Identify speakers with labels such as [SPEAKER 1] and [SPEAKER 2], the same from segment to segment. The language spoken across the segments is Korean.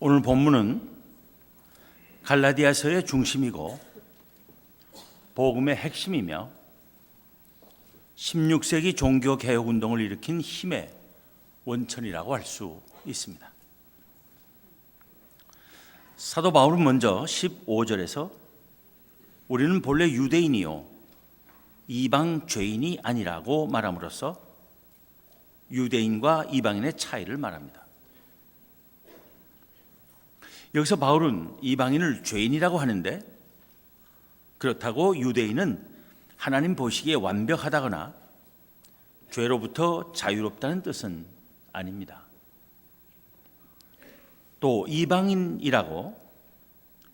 [SPEAKER 1] 오늘 본문은 갈라디아서의 중심이고 복음의 핵심이며 16세기 종교개혁운동을 일으킨 힘의 원천이라고 할 수 있습니다. 사도 바울은 먼저 15절에서 우리는 본래 유대인이요 이방 죄인이 아니라고 말함으로써 유대인과 이방인의 차이를 말합니다. 여기서 바울은 이방인을 죄인이라고 하는데 그렇다고 유대인은 하나님 보시기에 완벽하다거나 죄로부터 자유롭다는 뜻은 아닙니다. 또 이방인이라고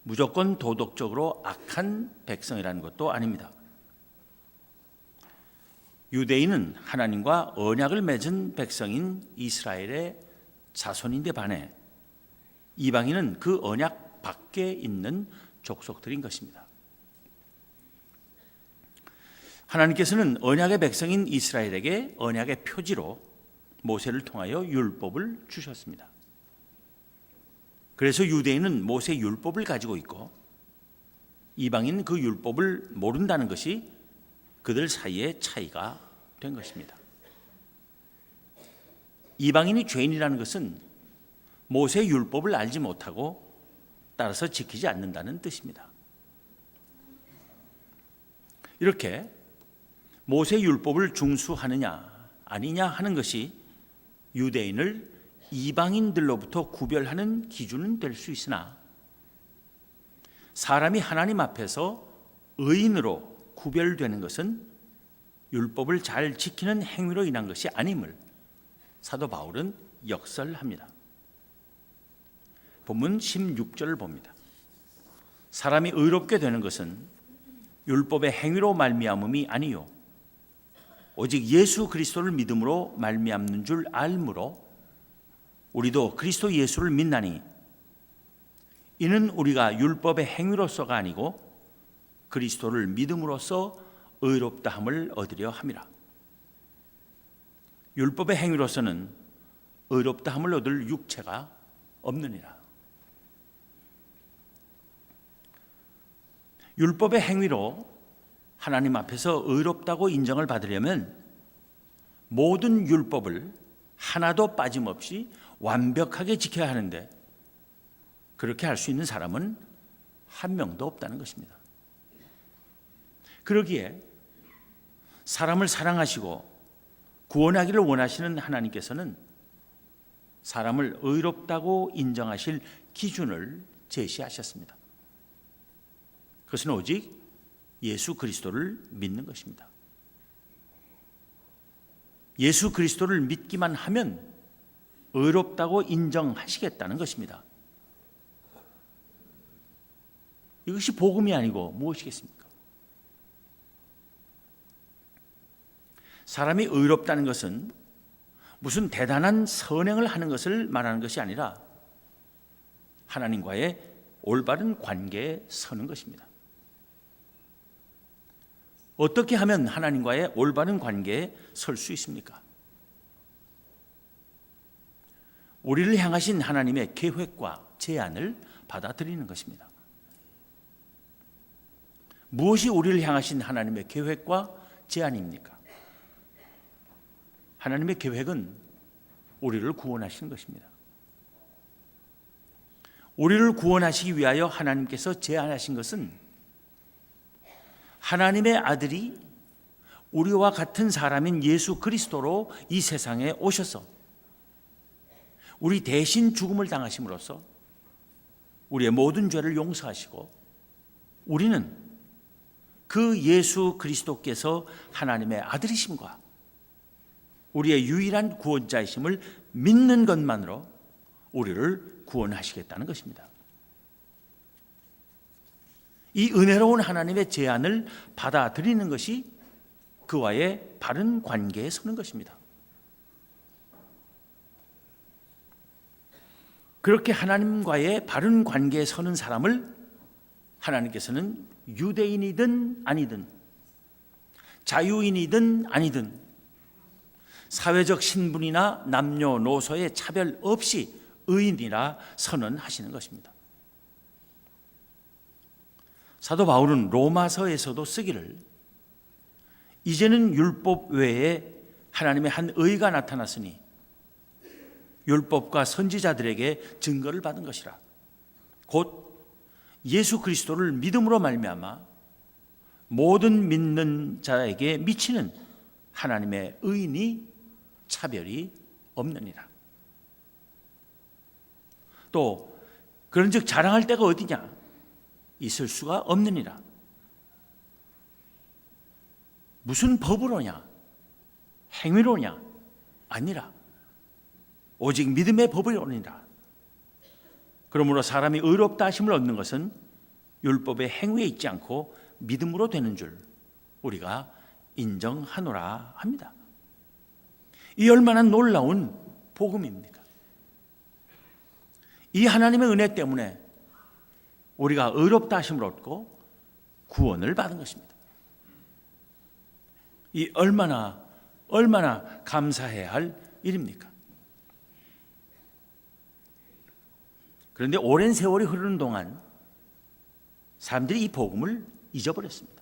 [SPEAKER 1] 무조건 도덕적으로 악한 백성이라는 것도 아닙니다. 유대인은 하나님과 언약을 맺은 백성인 이스라엘의 자손인데 반해 이방인은 그 언약 밖에 있는 족속들인 것입니다. 하나님께서는 언약의 백성인 이스라엘에게 언약의 표지로 모세를 통하여 율법을 주셨습니다. 그래서 유대인은 모세 율법을 가지고 있고 이방인 그 율법을 모른다는 것이 그들 사이의 차이가 된 것입니다. 이방인이 죄인이라는 것은 모세 율법을 알지 못하고 따라서 지키지 않는다는 뜻입니다. 이렇게 모세 율법을 중수하느냐 아니냐 하는 것이 유대인을 이방인들로부터 구별하는 기준은 될 수 있으나 사람이 하나님 앞에서 의인으로 구별되는 것은 율법을 잘 지키는 행위로 인한 것이 아님을 사도 바울은 역설합니다. 본문 16절을 봅니다. 사람이 의롭게 되는 것은 율법의 행위로 말미암음이 아니요 오직 예수 그리스도를 믿음으로 말미암는 줄 알므로 우리도 그리스도 예수를 믿나니 이는 우리가 율법의 행위로서가 아니고 그리스도를 믿음으로써 의롭다함을 얻으려 함이라. 율법의 행위로서는 의롭다함을 얻을 육체가 없느니라. 율법의 행위로 하나님 앞에서 의롭다고 인정을 받으려면 모든 율법을 하나도 빠짐없이 완벽하게 지켜야 하는데 그렇게 할 수 있는 사람은 한 명도 없다는 것입니다. 그러기에 사람을 사랑하시고 구원하기를 원하시는 하나님께서는 사람을 의롭다고 인정하실 기준을 제시하셨습니다. 그것은 오직 예수 그리스도를 믿는 것입니다. 예수 그리스도를 믿기만 하면 의롭다고 인정하시겠다는 것입니다. 이것이 복음이 아니고 무엇이겠습니까? 사람이 의롭다는 것은 무슨 대단한 선행을 하는 것을 말하는 것이 아니라 하나님과의 올바른 관계에 서는 것입니다. 어떻게 하면 하나님과의 올바른 관계에 설 수 있습니까? 우리를 향하신 하나님의 계획과 제안을 받아들이는 것입니다. 무엇이 우리를 향하신 하나님의 계획과 제안입니까? 하나님의 계획은 우리를 구원하시는 것입니다. 우리를 구원하시기 위하여 하나님께서 제안하신 것은 하나님의 아들이 우리와 같은 사람인 예수 그리스도로 이 세상에 오셔서 우리 대신 죽음을 당하심으로써 우리의 모든 죄를 용서하시고 우리는 그 예수 그리스도께서 하나님의 아들이심과 우리의 유일한 구원자이심을 믿는 것만으로 우리를 구원하시겠다는 것입니다. 이 은혜로운 하나님의 제안을 받아들이는 것이 그와의 바른 관계에 서는 것입니다. 그렇게 하나님과의 바른 관계에 서는 사람을 하나님께서는 유대인이든 아니든 자유인이든 아니든 사회적 신분이나 남녀노소의 차별 없이 의인이라 선언하시는 것입니다. 사도 바울은 로마서에서도 쓰기를 이제는 율법 외에 하나님의 한 의가 나타났으니 율법과 선지자들에게 증거를 받은 것이라. 곧 예수 그리스도를 믿음으로 말미암아 모든 믿는 자에게 미치는 하나님의 의인이 차별이 없느니라. 또 그런즉 자랑할 데가 어디냐? 있을 수가 없느니라. 무슨 법으로냐? 행위로냐? 아니라 오직 믿음의 법이로니라. 그러므로 사람이 의롭다 하심을 얻는 것은 율법의 행위에 있지 않고 믿음으로 되는 줄 우리가 인정하노라 합니다. 이 얼마나 놀라운 복음입니까? 이 하나님의 은혜 때문에 우리가 의롭다 하심을 얻고 구원을 받은 것입니다. 이 얼마나 감사해야 할 일입니까? 그런데 오랜 세월이 흐르는 동안 사람들이 이 복음을 잊어버렸습니다.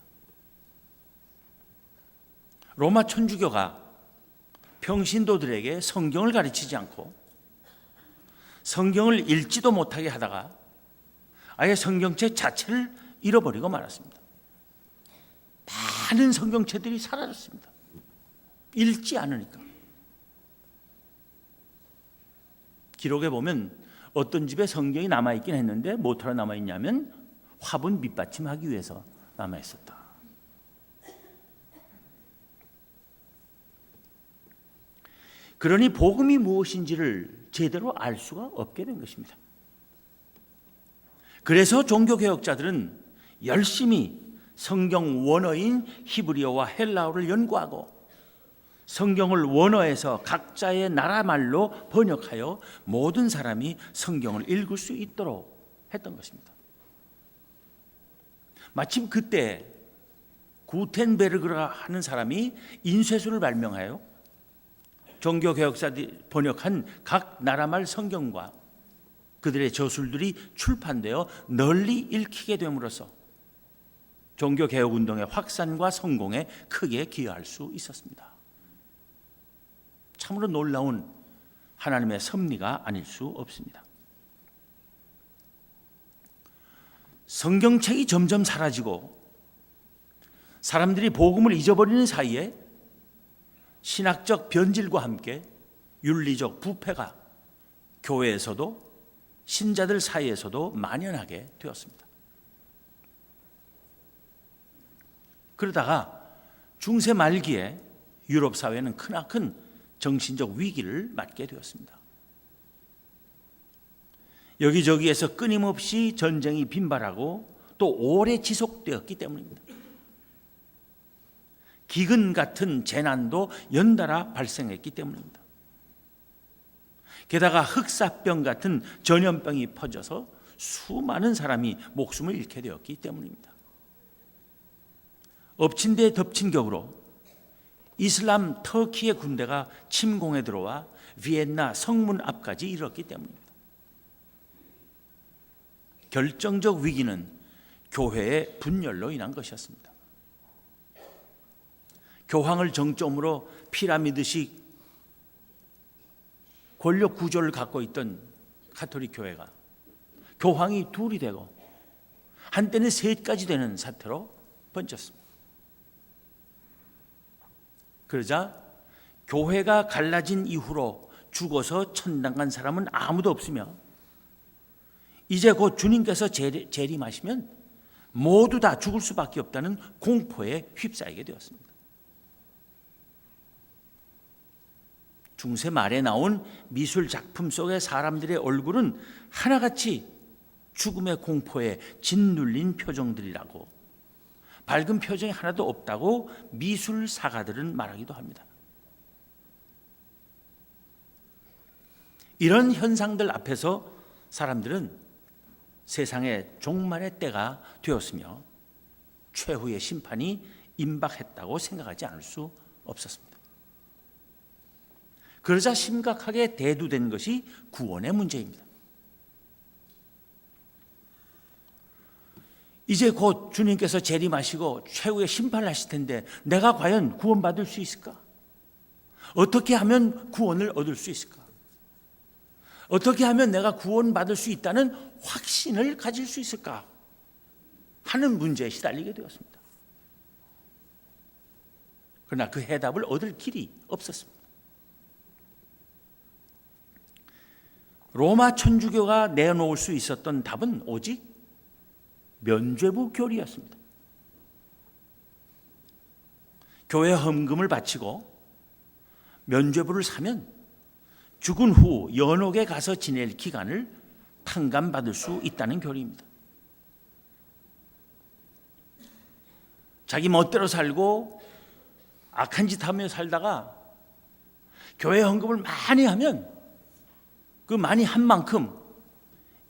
[SPEAKER 1] 로마 천주교가 평신도들에게 성경을 가르치지 않고 성경을 읽지도 못하게 하다가 아예 성경책 자체를 잃어버리고 말았습니다. 많은 성경책들이 사라졌습니다. 읽지 않으니까. 기록에 보면 어떤 집에 성경이 남아있긴 했는데 뭐하러 남아있냐면 화분 밑받침하기 위해서 남아있었다. 그러니 복음이 무엇인지를 제대로 알 수가 없게 된 것입니다. 그래서 종교개혁자들은 열심히 성경 원어인 히브리어와 헬라어를 연구하고 성경을 원어에서 각자의 나라 말로 번역하여 모든 사람이 성경을 읽을 수 있도록 했던 것입니다. 마침 그때 구텐베르그라 하는 사람이 인쇄술을 발명하여 종교개혁자들이 번역한 각 나라말 성경과 그들의 저술들이 출판되어 널리 읽히게 됨으로써 종교개혁운동의 확산과 성공에 크게 기여할 수 있었습니다. 참으로 놀라운 하나님의 섭리가 아닐 수 없습니다. 성경책이 점점 사라지고 사람들이 복음을 잊어버리는 사이에 신학적 변질과 함께 윤리적 부패가 교회에서도 신자들 사이에서도 만연하게 되었습니다. 그러다가 중세 말기에 유럽 사회는 크나큰 정신적 위기를 맞게 되었습니다. 여기저기에서 끊임없이 전쟁이 빈발하고 또 오래 지속되었기 때문입니다. 기근 같은 재난도 연달아 발생했기 때문입니다. 게다가 흑사병 같은 전염병이 퍼져서 수많은 사람이 목숨을 잃게 되었기 때문입니다. 엎친 데 덮친 격으로 이슬람 터키의 군대가 침공에 들어와 비엔나 성문 앞까지 이르렀기 때문입니다. 결정적 위기는 교회의 분열로 인한 것이었습니다. 교황을 정점으로 피라미드식 권력 구조를 갖고 있던 가톨릭 교회가 교황이 둘이 되고 한때는 셋까지 되는 사태로 번졌습니다. 그러자 교회가 갈라진 이후로 죽어서 천당 간 사람은 아무도 없으며 이제 곧 주님께서 재림하시면 모두 다 죽을 수밖에 없다는 공포에 휩싸이게 되었습니다. 중세 말에 나온 미술 작품 속의 사람들의 얼굴은 하나같이 죽음의 공포에 짓눌린 표정들이라고, 밝은 표정이 하나도 없다고 미술 사가들은 말하기도 합니다. 이런 현상들 앞에서 사람들은 세상의 종말의 때가 되었으며 최후의 심판이 임박했다고 생각하지 않을 수 없었습니다. 그러자 심각하게 대두된 것이 구원의 문제입니다. 이제 곧 주님께서 재림하시고 최후의 심판을 하실 텐데 내가 과연 구원받을 수 있을까? 어떻게 하면 구원을 얻을 수 있을까? 어떻게 하면 내가 구원받을 수 있다는 확신을 가질 수 있을까? 하는 문제에 시달리게 되었습니다. 그러나 그 해답을 얻을 길이 없었습니다. 로마 천주교가 내놓을 수 있었던 답은 오직 면죄부 교리였습니다. 교회 헌금을 바치고 면죄부를 사면 죽은 후 연옥에 가서 지낼 기간을 탕감받을 수 있다는 교리입니다. 자기 멋대로 살고 악한 짓 하며 살다가 교회 헌금을 많이 하면 그 많이 한 만큼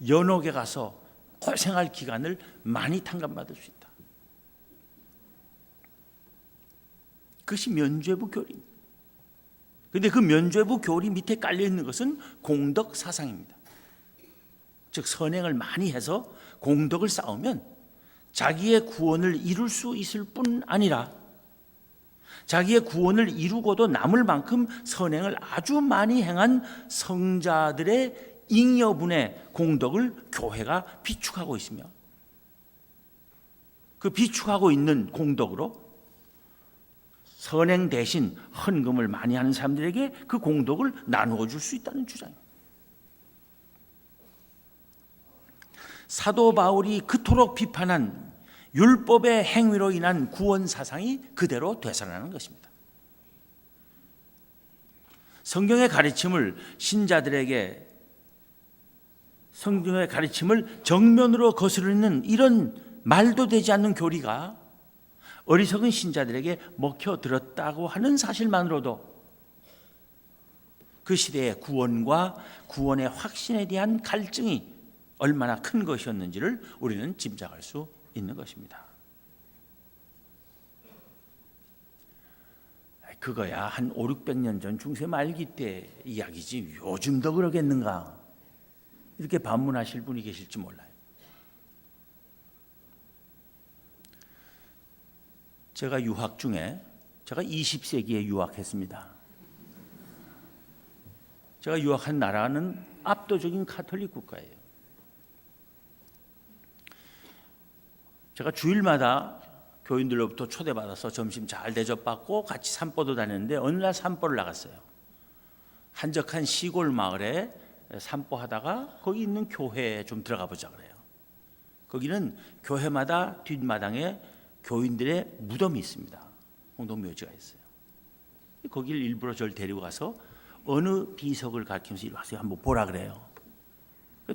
[SPEAKER 1] 연옥에 가서 고생할 기간을 많이 탕감받을 수 있다. 그것이 면죄부 교리입니다. 그런데 그 면죄부 교리 밑에 깔려 있는 것은 공덕 사상입니다. 즉 선행을 많이 해서 공덕을 쌓으면 자기의 구원을 이룰 수 있을 뿐 아니라 자기의 구원을 이루고도 남을 만큼 선행을 아주 많이 행한 성자들의 잉여분의 공덕을 교회가 비축하고 있으며 그 비축하고 있는 공덕으로 선행 대신 헌금을 많이 하는 사람들에게 그 공덕을 나누어 줄 수 있다는 주장입니다. 사도 바울이 그토록 비판한 율법의 행위로 인한 구원 사상이 그대로 되살아나는 것입니다. 성경의 가르침을 성경의 가르침을 정면으로 거스르는 이런 말도 되지 않는 교리가 어리석은 신자들에게 먹혀들었다고 하는 사실만으로도 그 시대의 구원과 구원의 확신에 대한 갈증이 얼마나 큰 것이었는지를 우리는 짐작할 수 있는 것입니다. 그거야 한 500~600년 전 중세 말기 때 이야기지 요즘도 그러겠는가 이렇게 반문하실 분이 계실지 몰라요. 제가 유학 중에 제가 20세기에 유학했습니다. 제가 유학한 나라는 압도적인 카톨릭 국가예요. 제가 주일마다 교인들로부터 초대받아서 점심 잘 대접받고 같이 산보도 다녔는데 어느 날 산보를 나갔어요. 한적한 시골 마을에 산보하다가 거기 있는 교회에 좀 들어가 보자 그래요. 거기는 교회마다 뒷마당에 교인들의 무덤이 있습니다. 공동묘지가 있어요. 거기를 일부러 저를 데리고 가서 어느 비석을 가리키면서 이리 와서 한번 보라 그래요.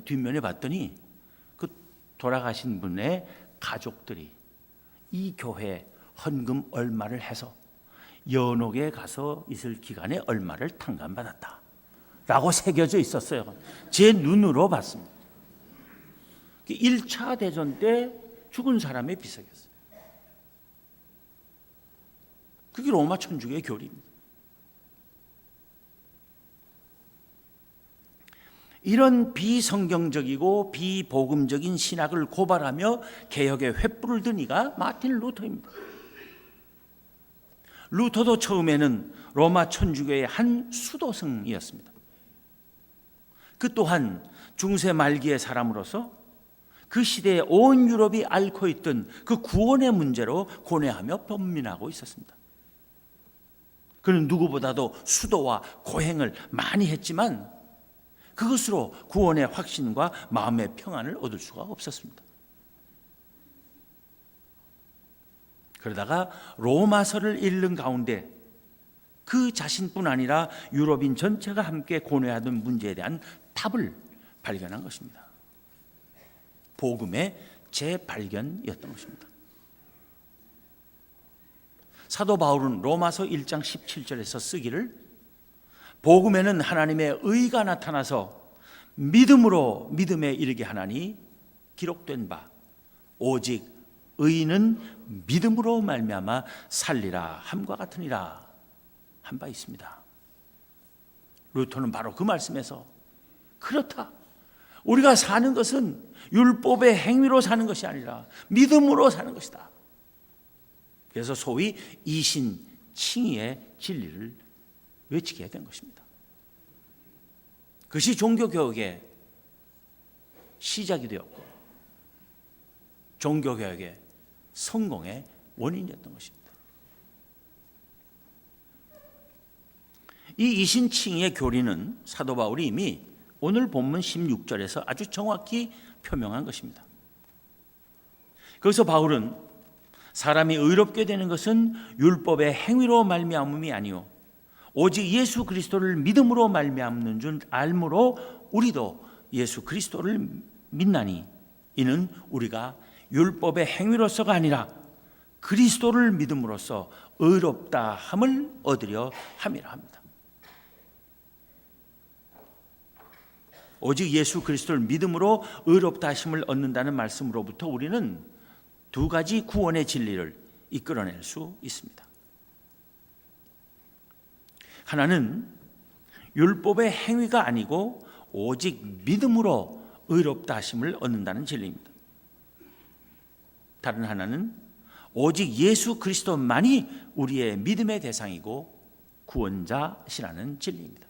[SPEAKER 1] 뒷면에 봤더니 그 돌아가신 분의 가족들이 이 교회에 헌금 얼마를 해서 연옥에 가서 있을 기간에 얼마를 탕감받았다 라고 새겨져 있었어요. 제 눈으로 봤습니다. 1차 대전 때 죽은 사람의 비석이었어요. 그게 로마 천주교의 교리입니다. 이런 비성경적이고 비복음적인 신학을 고발하며 개혁의 횃불을 든 이가 마틴 루터입니다. 루터도 처음에는 로마 천주교의 한 수도승이었습니다. 그 또한 중세 말기의 사람으로서 그 시대에 온 유럽이 앓고 있던 그 구원의 문제로 고뇌하며 번민하고 있었습니다. 그는 누구보다도 수도와 고행을 많이 했지만 그것으로 구원의 확신과 마음의 평안을 얻을 수가 없었습니다. 그러다가 로마서를 읽는 가운데 그 자신뿐 아니라 유럽인 전체가 함께 고뇌하던 문제에 대한 답을 발견한 것입니다. 복음의 재발견이었던 것입니다. 사도 바울은 로마서 1장 17절에서 쓰기를 복음에는 하나님의 의가 나타나서 믿음으로 믿음에 이르게 하나니 기록된 바 오직 의인은 믿음으로 말미암아 살리라 함과 같으니라 한 바 있습니다. 루터는 바로 그 말씀에서 그렇다. 우리가 사는 것은 율법의 행위로 사는 것이 아니라 믿음으로 사는 것이다. 그래서 소위 이신칭의의 진리를 외치게 된 것입니다. 그것이 종교개혁의 시작이 되었고 종교개혁의 성공의 원인이었던 것입니다. 이 이신칭의의 교리는 사도 바울이 이미 오늘 본문 16절에서 아주 정확히 표명한 것입니다. 거기서 바울은 사람이 의롭게 되는 것은 율법의 행위로 말미암음이 아니요 오직 예수 그리스도를 믿음으로 말미암는 줄 알므로 우리도 예수 그리스도를 믿나니 이는 우리가 율법의 행위로서가 아니라 그리스도를 믿음으로써 의롭다 함을 얻으려 함이라 합니다. 오직 예수 그리스도를 믿음으로 의롭다 하심을 얻는다는 말씀으로부터 우리는 두 가지 구원의 진리를 이끌어낼 수 있습니다. 하나는 율법의 행위가 아니고 오직 믿음으로 의롭다 하심을 얻는다는 진리입니다. 다른 하나는 오직 예수 그리스도만이 우리의 믿음의 대상이고 구원자시라는 진리입니다.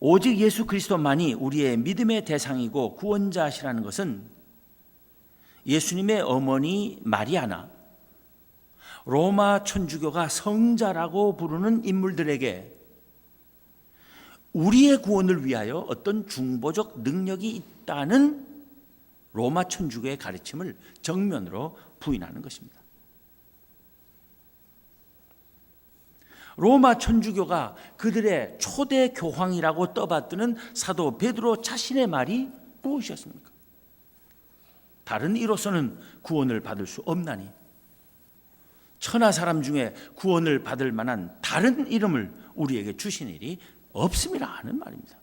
[SPEAKER 1] 오직 예수 그리스도만이 우리의 믿음의 대상이고 구원자시라는 것은 예수님의 어머니 마리아나 로마 천주교가 성자라고 부르는 인물들에게 우리의 구원을 위하여 어떤 중보적 능력이 있다는 로마 천주교의 가르침을 정면으로 부인하는 것입니다. 로마 천주교가 그들의 초대 교황이라고 떠받드는 사도 베드로 자신의 말이 무엇이었습니까? 다른 이로서는 구원을 받을 수 없나니 천하 사람 중에 구원을 받을 만한 다른 이름을 우리에게 주신 일이 없음이라 하는 말입니다.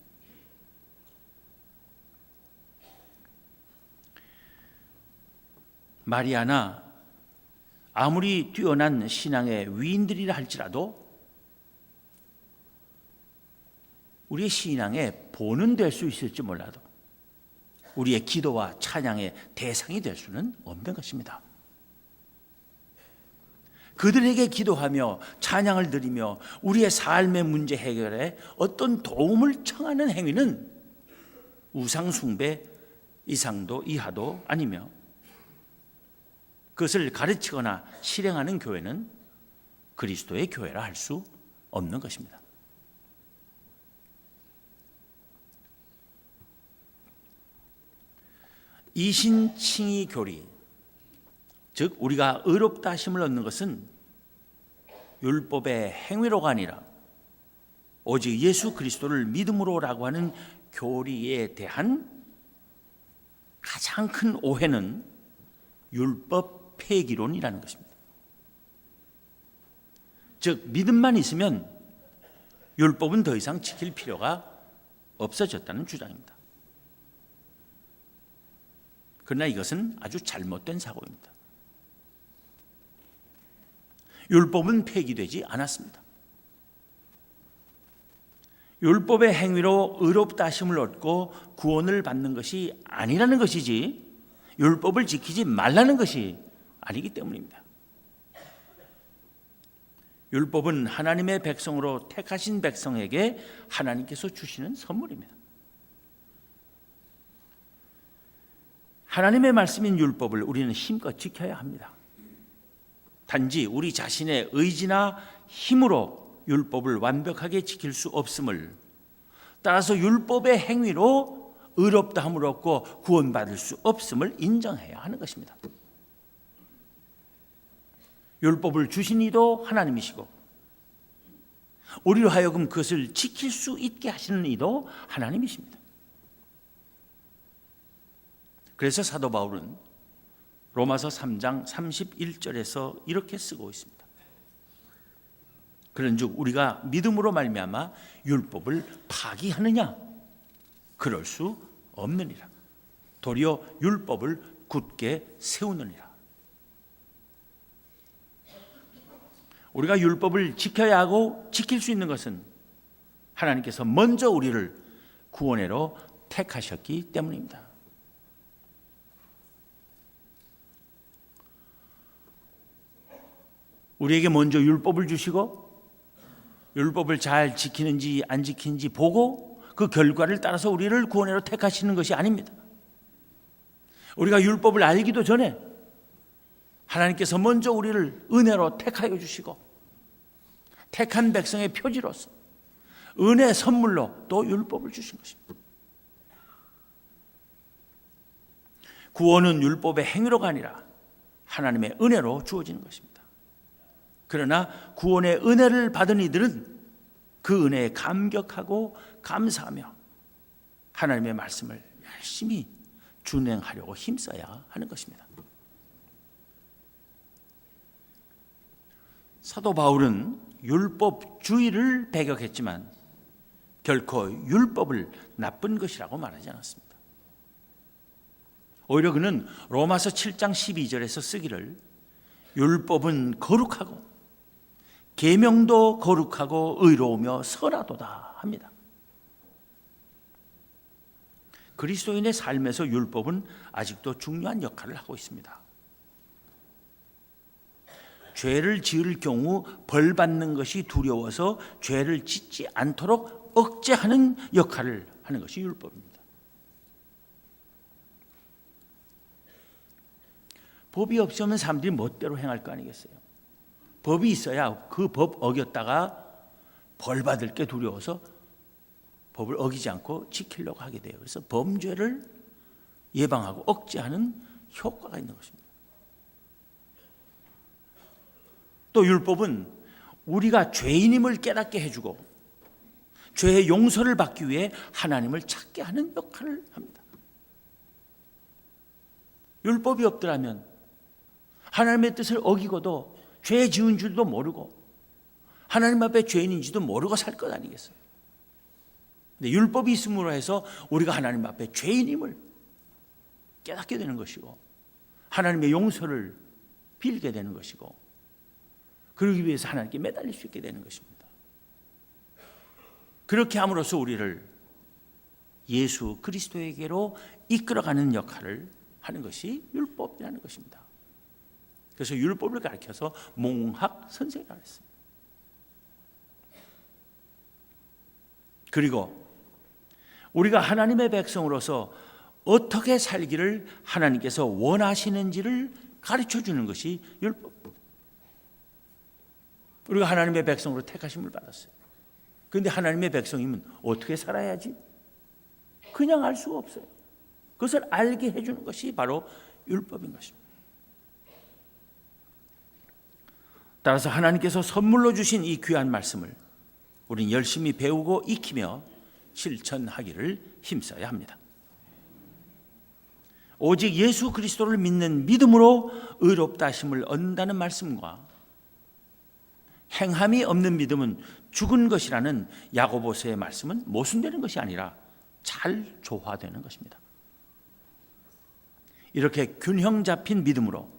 [SPEAKER 1] 마리아나 아무리 뛰어난 신앙의 위인들이라 할지라도 우리의 신앙의 본은 될 수 있을지 몰라도 우리의 기도와 찬양의 대상이 될 수는 없는 것입니다. 그들에게 기도하며 찬양을 드리며 우리의 삶의 문제 해결에 어떤 도움을 청하는 행위는 우상 숭배 이상도 이하도 아니며 그것을 가르치거나 실행하는 교회는 그리스도의 교회라 할 수 없는 것입니다. 이신칭의 교리, 즉 우리가 의롭다 하심을 얻는 것은 율법의 행위로가 아니라 오직 예수 그리스도를 믿음으로라고 하는 교리에 대한 가장 큰 오해는 율법 폐기론이라는 것입니다. 즉 믿음만 있으면 율법은 더 이상 지킬 필요가 없어졌다는 주장입니다. 그러나 이것은 아주 잘못된 사고입니다. 율법은 폐기되지 않았습니다. 율법의 행위로 의롭다 하심을 얻고 구원을 받는 것이 아니라는 것이지 율법을 지키지 말라는 것이 아니기 때문입니다. 율법은 하나님의 백성으로 택하신 백성에게 하나님께서 주시는 선물입니다. 하나님의 말씀인 율법을 우리는 힘껏 지켜야 합니다. 단지 우리 자신의 의지나 힘으로 율법을 완벽하게 지킬 수 없음을, 따라서 율법의 행위로 의롭다 함을 얻고 구원받을 수 없음을 인정해야 하는 것입니다. 율법을 주신 이도 하나님이시고 우리로 하여금 그것을 지킬 수 있게 하시는 이도 하나님이십니다. 그래서 사도 바울은 로마서 3장 31절에서 이렇게 쓰고 있습니다. 그런즉 우리가 믿음으로 말미암아 율법을 파기하느냐? 그럴 수 없느니라. 도리어 율법을 굳게 세우느니라. 우리가 율법을 지켜야 하고 지킬 수 있는 것은 하나님께서 먼저 우리를 구원해로 택하셨기 때문입니다. 우리에게 먼저 율법을 주시고 율법을 잘 지키는지 안 지키는지 보고 그 결과를 따라서 우리를 구원해로 택하시는 것이 아닙니다. 우리가 율법을 알기도 전에 하나님께서 먼저 우리를 은혜로 택하여 주시고 택한 백성의 표지로서 은혜 선물로 또 율법을 주신 것입니다. 구원은 율법의 행위로가 아니라 하나님의 은혜로 주어지는 것입니다. 그러나 구원의 은혜를 받은 이들은 그 은혜에 감격하고 감사하며 하나님의 말씀을 열심히 준행하려고 힘써야 하는 것입니다. 사도 바울은 율법주의를 배격했지만 결코 율법을 나쁜 것이라고 말하지 않았습니다. 오히려 그는 로마서 7장 12절에서 쓰기를 율법은 거룩하고 계명도 거룩하고 의로우며 선하도다 합니다. 그리스도인의 삶에서 율법은 아직도 중요한 역할을 하고 있습니다. 죄를 지을 경우 벌 받는 것이 두려워서 죄를 짓지 않도록 억제하는 역할을 하는 것이 율법입니다. 법이 없으면 사람들이 멋대로 행할 거 아니겠어요? 법이 있어야 그 법 어겼다가 벌 받을 게 두려워서 법을 어기지 않고 지키려고 하게 돼요. 그래서 범죄를 예방하고 억제하는 효과가 있는 것입니다. 또 율법은 우리가 죄인임을 깨닫게 해주고 죄의 용서를 받기 위해 하나님을 찾게 하는 역할을 합니다. 율법이 없더라면 하나님의 뜻을 어기고도 죄 지은 줄도 모르고 하나님 앞에 죄인인지도 모르고 살 것 아니겠어요? 근데 율법이 있음으로 해서 우리가 하나님 앞에 죄인임을 깨닫게 되는 것이고 하나님의 용서를 빌게 되는 것이고 그러기 위해서 하나님께 매달릴 수 있게 되는 것입니다. 그렇게 함으로써 우리를 예수 그리스도에게로 이끌어가는 역할을 하는 것이 율법이라는 것입니다. 그래서 율법을 가르쳐서 몽학 선생이라고 했습니다. 그리고 우리가 하나님의 백성으로서 어떻게 살기를 하나님께서 원하시는지를 가르쳐 주는 것이 율법입니다. 우리가 하나님의 백성으로 택하심을 받았어요. 그런데 하나님의 백성이면 어떻게 살아야지? 그냥 알 수가 없어요. 그것을 알게 해주는 것이 바로 율법인 것입니다. 따라서 하나님께서 선물로 주신 이 귀한 말씀을 우리는 열심히 배우고 익히며 실천하기를 힘써야 합니다. 오직 예수 그리스도를 믿는 믿음으로 의롭다 하심을 얻는다는 말씀과 행함이 없는 믿음은 죽은 것이라는 야고보서의 말씀은 모순되는 것이 아니라 잘 조화되는 것입니다. 이렇게 균형 잡힌 믿음으로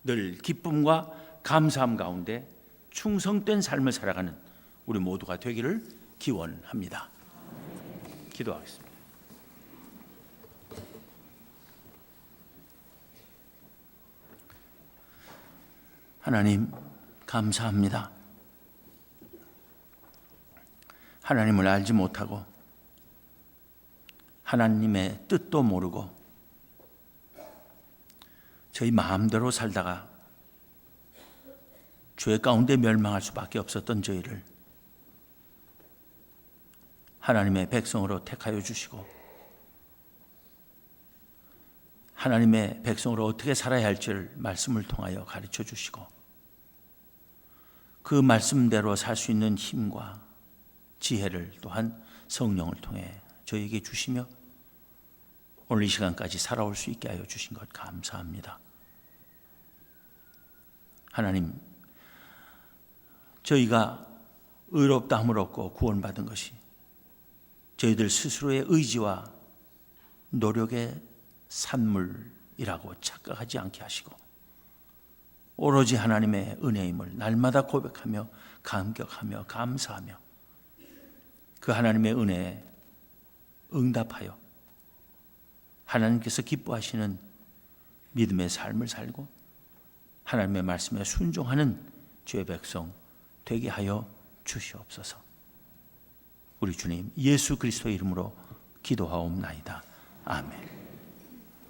[SPEAKER 1] 늘 기쁨과 감사함 가운데 충성된 삶을 살아가는 우리 모두가 되기를 기원합니다. 기도하겠습니다. 하나님 감사합니다. 하나님을 알지 못하고 하나님의 뜻도 모르고 저희 마음대로 살다가 죄 가운데 멸망할 수밖에 없었던 저희를 하나님의 백성으로 택하여 주시고 하나님의 백성으로 어떻게 살아야 할지를 말씀을 통하여 가르쳐 주시고 그 말씀대로 살 수 있는 힘과 지혜를 또한 성령을 통해 저에게 주시며 오늘 이 시간까지 살아올 수 있게 하여 주신 것 감사합니다. 하나님, 저희가 의롭다함을 얻고 구원받은 것이 저희들 스스로의 의지와 노력의 산물이라고 착각하지 않게 하시고 오로지 하나님의 은혜임을 날마다 고백하며 감격하며 감사하며 그 하나님의 은혜에 응답하여 하나님께서 기뻐하시는 믿음의 삶을 살고 하나님의 말씀에 순종하는 주의 백성 되게 하여 주시옵소서. 우리 주님 예수 그리스도의 이름으로 기도하옵나이다. 아멘.